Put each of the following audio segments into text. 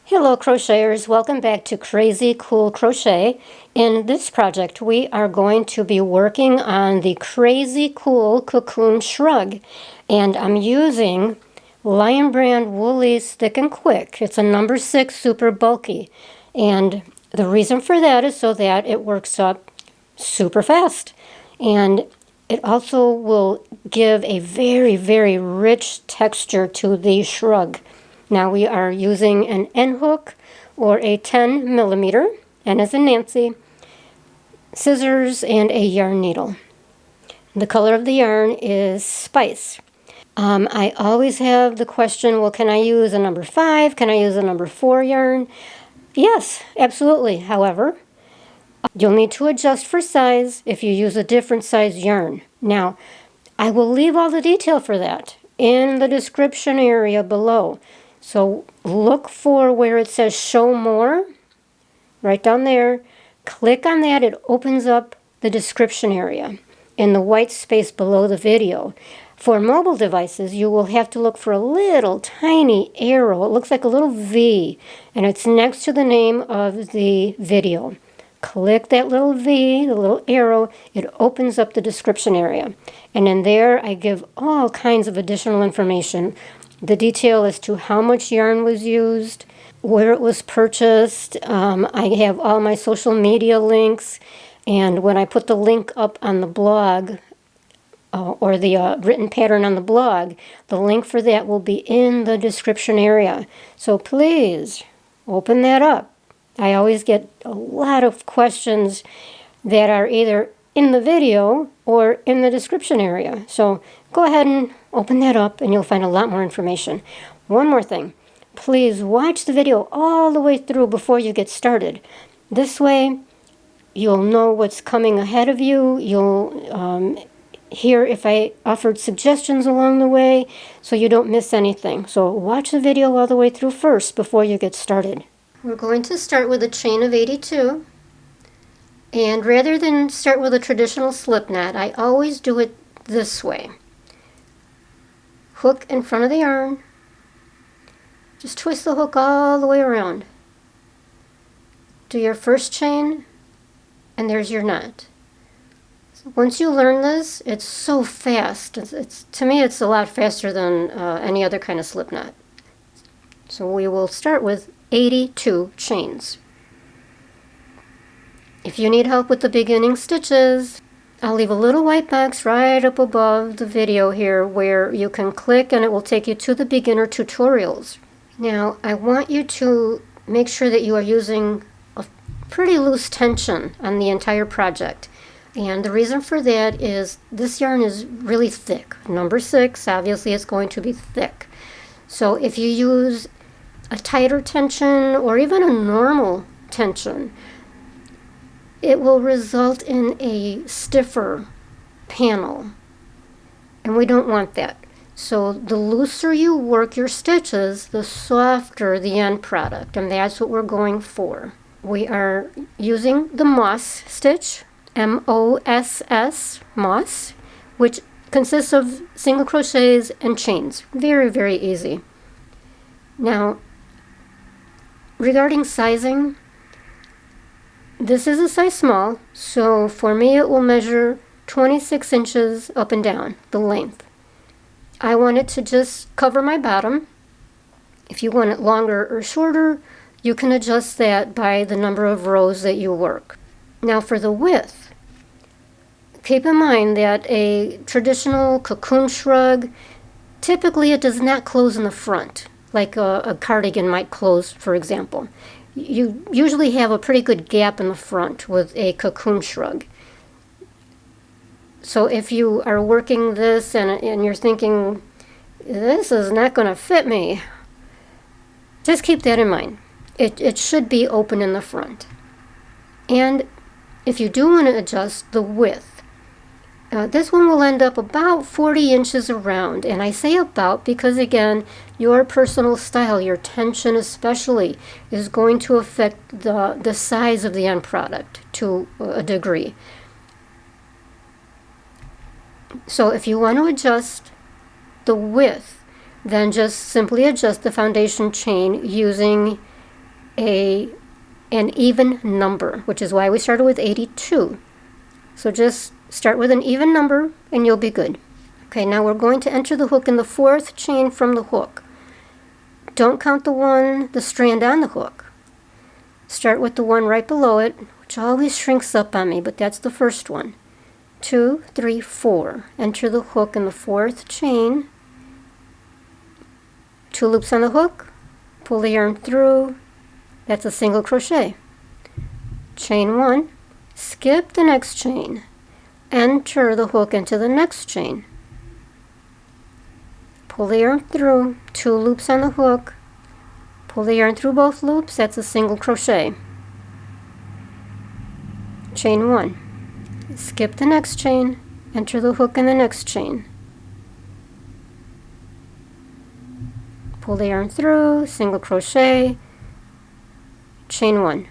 Hello crocheters, welcome back to Crazy Cool Crochet. In this project we are going to be working on the Crazy Cool Cocoon Shrug, and I'm using Lion Brand Woolies Thick and Quick. It's a number 6 super bulky, and the reason for that is so that it works up super fast, and it also will give a very rich texture to the shrug. Now we are using an end hook or a 10 millimeter, N as in Nancy, scissors, and a yarn needle. The color of the yarn is Spice. I always have the question, well, can I use a number 5? Can I use a number 4 yarn? Yes, absolutely. However, you'll need to adjust for size if you use a different size yarn. Now, I will leave all the detail for that in the description area below. So look for where it says show more, right down there. Click on that. It opens up the description area in the white space below the video. For mobile devices, you will have to look for a little tiny arrow. It looks like a little V, and it's next to the name of the video. Click that little V, the little arrow. It opens up the description area. And in there, I give all kinds of additional information. The detail as to how much yarn was used, where it was purchased. I have all my social media links, and when I put the link up on the blog, or the written pattern on the blog, the link for that will be in the description area. So please open that up. I always get a lot of questions that are either in the video or in the description area. So go ahead and open that up and you'll find a lot more information. One more thing, please watch the video all the way through before you get started. This way you'll know what's coming ahead of you. You'll hear if I offered suggestions along the way so you don't miss anything. So watch the video all the way through first before you get started. We're going to start with a chain of 82. And rather than start with a traditional slip knot, I always do it this way. Hook in front of the yarn. Just twist the hook all the way around. Do your first chain, and there's your knot. So once you learn this, it's so fast. To me, it's a lot faster than any other kind of slip knot. So we will start with 82 chains. If you need help with the beginning stitches, I'll leave a little white box right up above the video here where you can click and it will take you to the beginner tutorials. Now, I want you to make sure that you are using a pretty loose tension on the entire project. And the reason for that is this yarn is really thick. Number 6, obviously it's going to be thick. So if you use a tighter tension or even a normal tension, it will result in a stiffer panel, and we don't want that. So the looser you work your stitches, the softer the end product, and that's what we're going for. We are using the moss stitch, M-O-S-S, moss, which consists of single crochets and chains. Very easy. Now, regarding sizing, this is a size small, so for me it will measure 26 inches up and down, the length. I want it to just cover my bottom. If you want it longer or shorter, you can adjust that by the number of rows that you work. Now for the width, keep in mind that a traditional cocoon shrug, typically it does not close in the front, like a cardigan might close, for example. You usually have a pretty good gap in the front with a cocoon shrug. So if you are working this and you're thinking, this is not going to fit me, just keep that in mind. It should be open in the front. And if you do want to adjust the width, this one will end up about 40 inches around, and I say about because, again, your personal style, your tension especially, is going to affect the size of the end product to a degree. So if you want to adjust the width, then just simply adjust the foundation chain using an even number, which is why we started with 82. So just start with an even number and you'll be good. Okay, now we're going to enter the hook in the 4th chain from the hook. Don't count the strand on the hook. Start with the one right below it, which always shrinks up on me, but that's the first one. 2, 3, 4. Enter the hook in the 4th chain. 2 loops on the hook, pull the yarn through. That's a single crochet. Chain 1, skip the next chain. Enter the hook into the next chain. Pull the yarn through, 2 loops on the hook, pull the yarn through both loops, that's a single crochet. Chain 1, skip the next chain, enter the hook in the next chain. Pull the yarn through, single crochet, chain 1.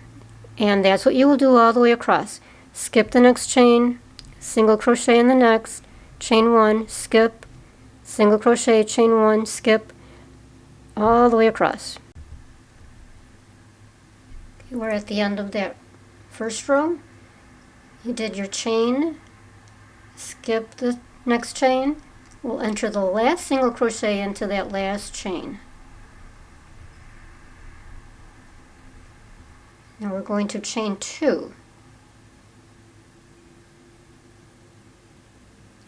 And that's what you will do all the way across. Skip the next chain, single crochet in the next, chain 1, skip, single crochet, chain 1, skip, all the way across. Okay, we're at the end of that first row. You did your chain, skip the next chain, we'll enter the last single crochet into that last chain. Now we're going to chain 2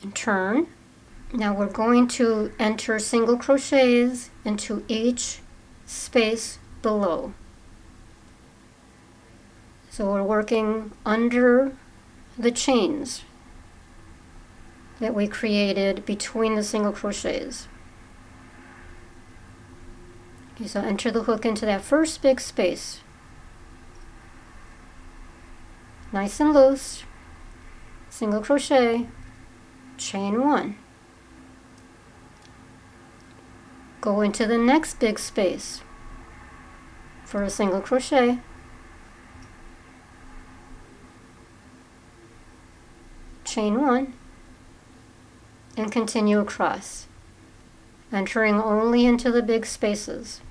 and turn. Now we're going to enter single crochets into each space below. So we're working under the chains that we created between the single crochets. Okay, so enter the hook into that first big space. Nice and loose, single crochet, chain 1. Go into the next big space for a single crochet, chain 1, and continue across, entering only into the big spaces.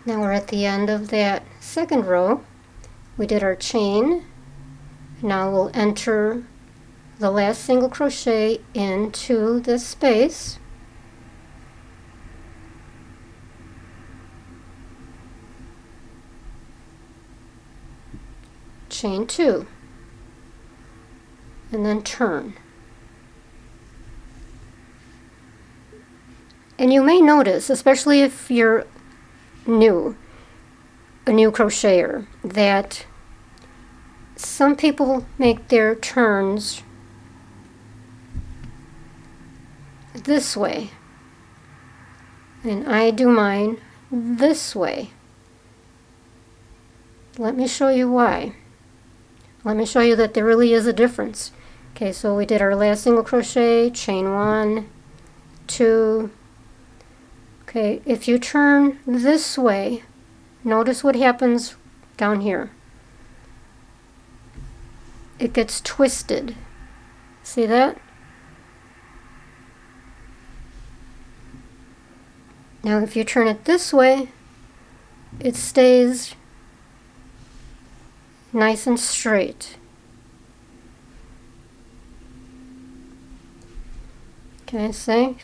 Now we're at the end of that second row. We did our chain. Now we'll enter the last single crochet into this space. Chain 2. And then turn. And you may notice, especially if you're a new crocheter, that some people make their turns this way, and I do mine this way. Let me show you why. Let me show you that there really is a difference. Okay, so we did our last single crochet, chain 1, 2. Okay, if you turn this way, notice what happens down here. It gets twisted. See that? Now if you turn it this way, it stays nice and straight. Okay, see?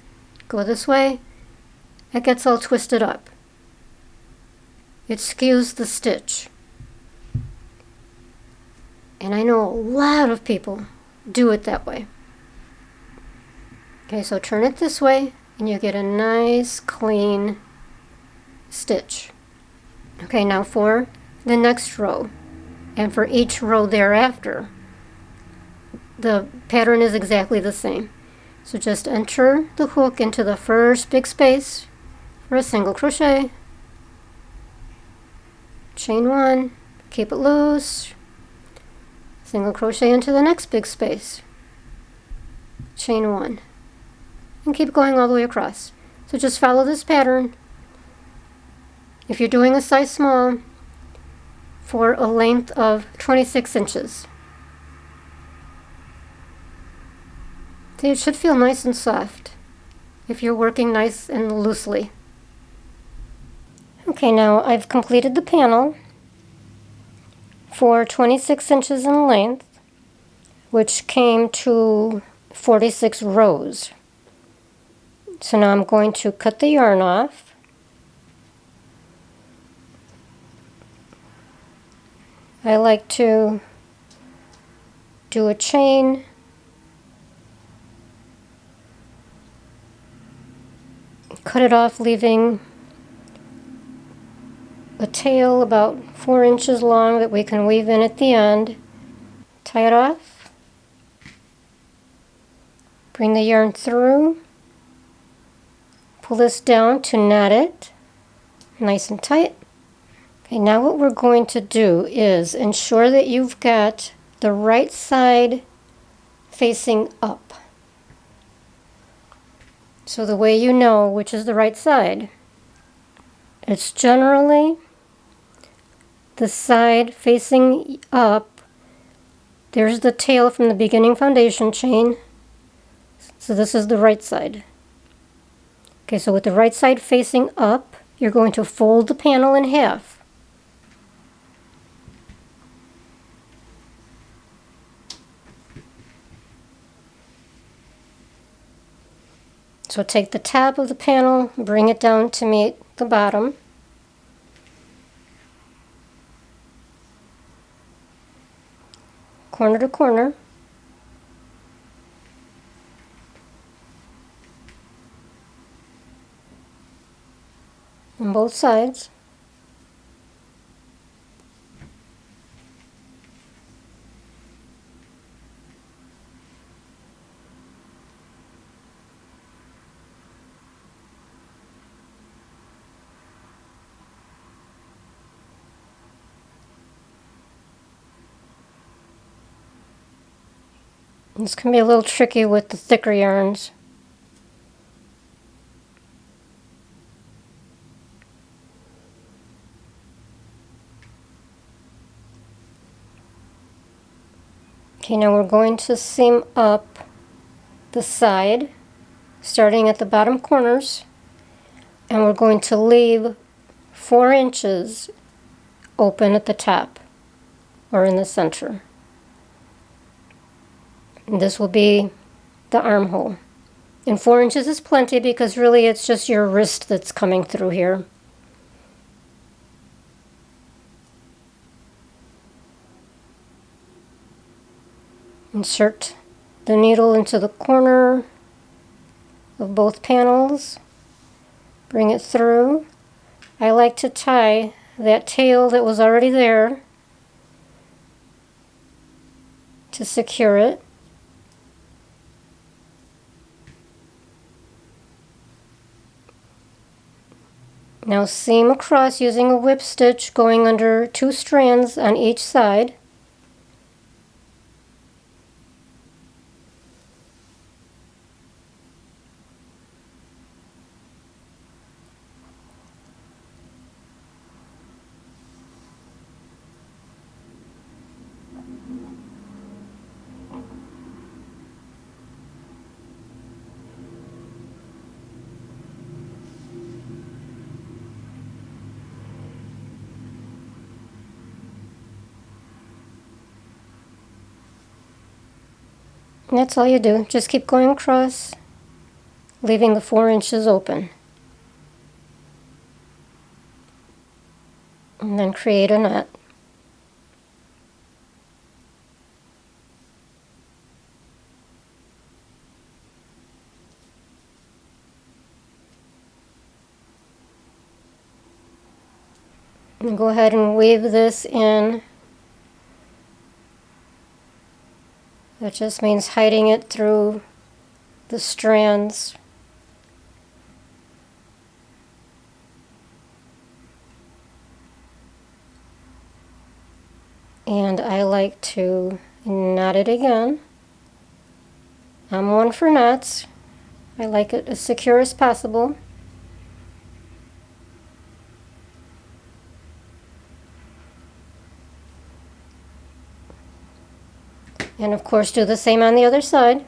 Go this way. It gets all twisted up. It skews the stitch. And I know a lot of people do it that way. Okay, so turn it this way and you get a nice clean stitch. Okay, now for the next row and for each row thereafter, the pattern is exactly the same. So just enter the hook into the first big space for a single crochet, chain 1, keep it loose, single crochet into the next big space, chain 1, and keep going all the way across. So just follow this pattern. If you're doing a size small, for a length of 26 inches. Okay, it should feel nice and soft if you're working nice and loosely. Okay, now I've completed the panel for 26 inches in length, which came to 46 rows. So now I'm going to cut the yarn off. I like to do a chain, cut it off, leaving a tail about 4 inches long that we can weave in at the end. Tie it off, bring the yarn through, pull this down to knot it nice and tight. Okay, now what we're going to do is ensure that you've got the right side facing up. So the way you know which is the right side, it's generally the side facing up. There's the tail from the beginning foundation chain. So this is the right side. Okay, so with the right side facing up, you're going to fold the panel in half. So take the top of the panel, bring it down to meet the bottom. Corner to corner. On both sides. This can be a little tricky with the thicker yarns. Okay, now we're going to seam up the side, starting at the bottom corners, and we're going to leave 4 inches open at the top, or in the center. And this will be the armhole. And 4 inches is plenty because really it's just your wrist that's coming through here. Insert the needle into the corner of both panels. Bring it through. I like to tie that tail that was already there to secure it. Now seam across using a whip stitch, going under 2 strands on each side. And that's all you do. Just keep going across, leaving the 4 inches open. And then create a knot. And go ahead and weave this in. That just means hiding it through the strands. And I like to knot it again. I'm one for knots. I like it as secure as possible. And of course do the same on the other side.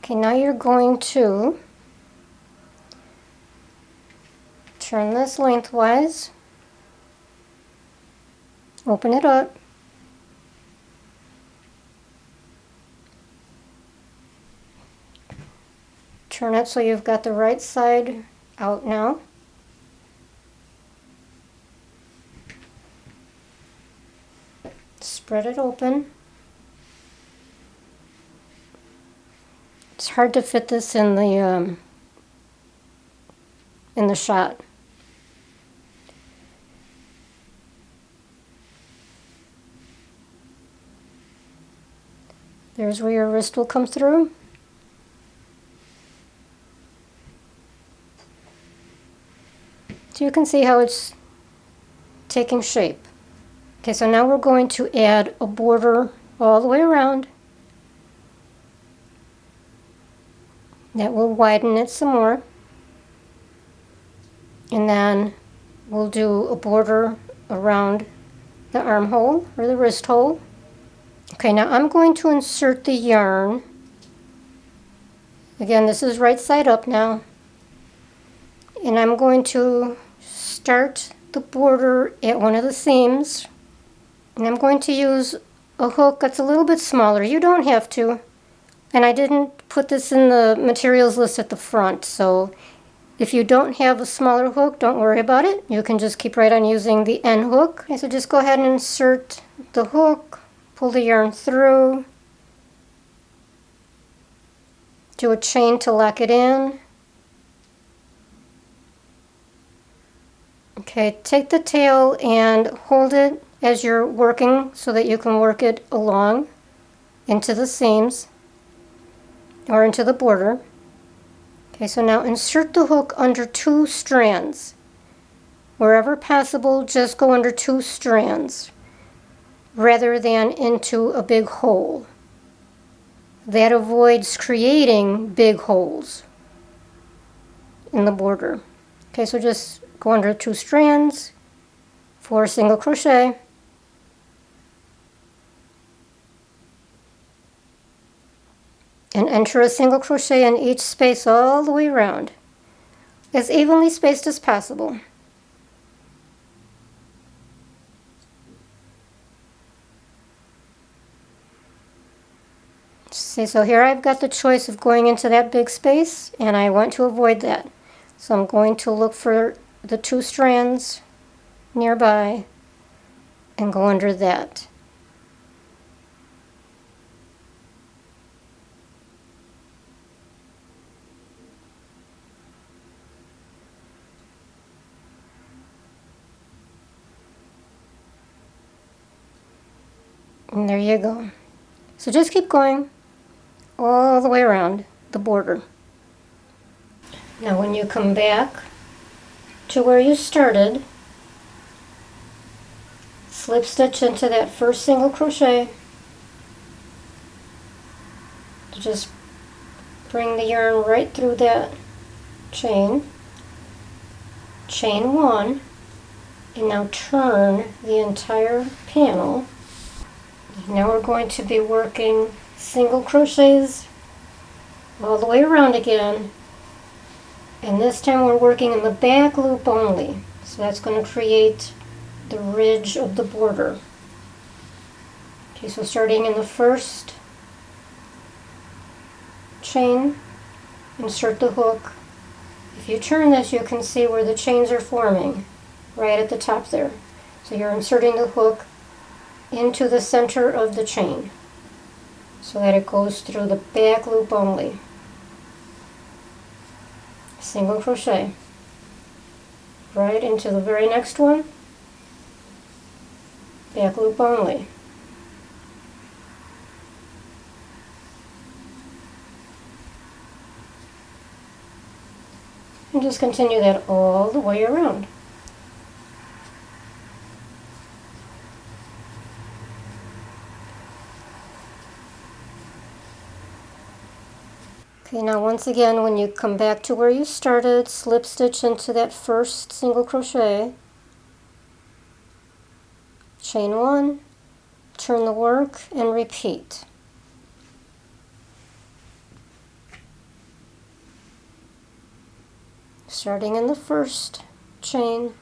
Okay, now you're going to turn this lengthwise, open it up, turn it so you've got the right side out now. Spread it open. It's hard to fit this in the shot. There's where your wrist will come through. So you can see how it's taking shape. Okay, so now we're going to add a border all the way around. That will widen it some more. And then we'll do a border around the armhole or the wrist hole. Okay, now I'm going to insert the yarn. Again, this is right side up now. And I'm going to start the border at one of the seams. And I'm going to use a hook that's a little bit smaller. You don't have to. And I didn't put this in the materials list at the front, so if you don't have a smaller hook, don't worry about it. You can just keep right on using the end hook. Okay, so just go ahead and insert the hook, pull the yarn through, do a chain to lock it in. Okay, take the tail and hold it as you're working so that you can work it along into the seams or into the border. Okay, so now insert the hook under 2 strands. Wherever possible, just go under 2 strands rather than into a big hole. That avoids creating big holes in the border. Okay, so just go under 2 strands for single crochet. And enter a single crochet in each space all the way around, as evenly spaced as possible. See, so here I've got the choice of going into that big space, and I want to avoid that. So I'm going to look for the 2 strands nearby and go under that. And there you go. So just keep going all the way around the border. Now when you come back to where you started, slip stitch into that first single crochet. Just bring the yarn right through that chain. Chain 1, and now turn the entire panel. Now we're going to be working single crochets all the way around again, and this time we're working in the back loop only, so that's going to create the ridge of the border. Okay, so starting in the first chain, insert the hook. If you turn this, you can see where the chains are forming right at the top there. So you're inserting the hook into the center of the chain so that it goes through the back loop only. Single crochet right into the very next one, back loop only. And just continue that all the way around. Okay, now once again, when you come back to where you started, slip stitch into that first single crochet, chain 1, turn the work, and repeat. starting in the first chain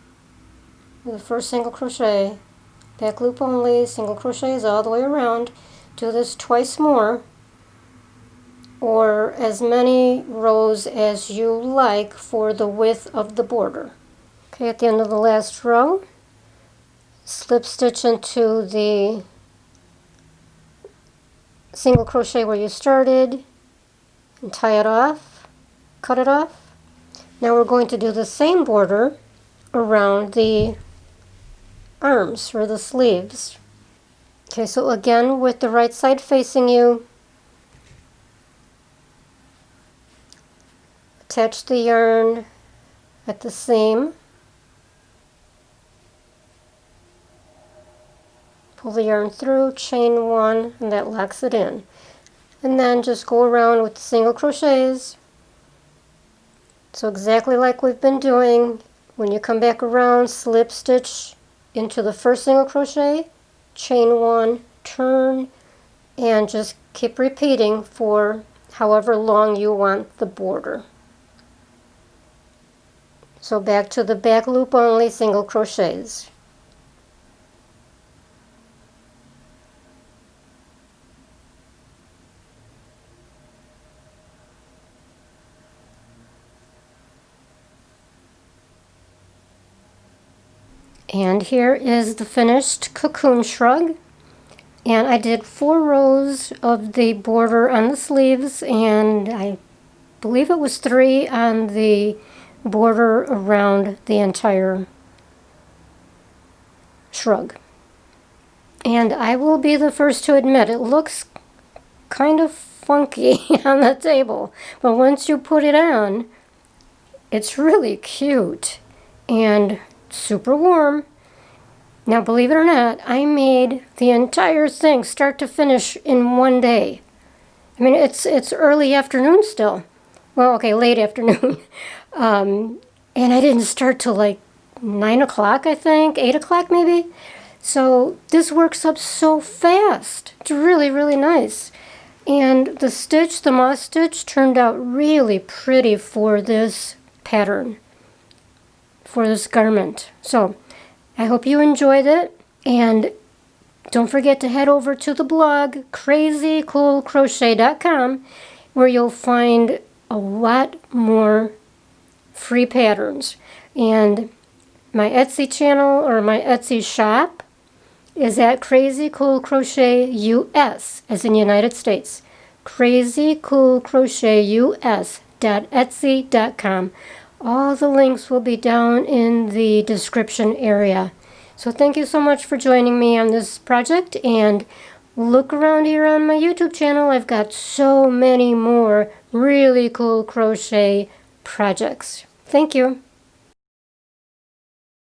with the first single crochet, back loop only, single crochets all the way around. Do this twice more, or as many rows as you like for the width of the border. Okay, at the end of the last row, slip stitch into the single crochet where you started and tie it off, cut it off. Now we're going to do the same border around the arms or the sleeves. Okay, so again with the right side facing you, attach the yarn at the seam, pull the yarn through, chain one, and that locks it in. And then just go around with the single crochets. So exactly like we've been doing, when you come back around, slip stitch into the first single crochet, chain one, turn, and just keep repeating for however long you want the border. So back to the back loop only single crochets. And here is the finished cocoon shrug. And I did 4 rows of the border on the sleeves, and I believe it was 3 on the border around the entire shrug. And I will be the first to admit it looks kind of funky on the table, but once you put it on, it's really cute and super warm. Now, believe it or not, I made the entire thing start to finish in one day. I mean, it's early afternoon still. Well, okay, late afternoon. And I didn't start till like 9 o'clock, I think, 8 o'clock maybe. So this works up so fast. It's really, really nice. And the stitch, the moss stitch, turned out really pretty for this pattern, for this garment. So I hope you enjoyed it, and don't forget to head over to the blog, crazycoolcrochet.com, where you'll find a lot more free patterns. And my Etsy channel, or my Etsy shop, is at Crazy Cool Crochet US, as in United States. crazycoolcrochetus.etsy.com. All the links will be down in the description area. So thank you so much for joining me on this project, and look around here on my YouTube channel. I've got so many more really cool crochet projects. Thank you.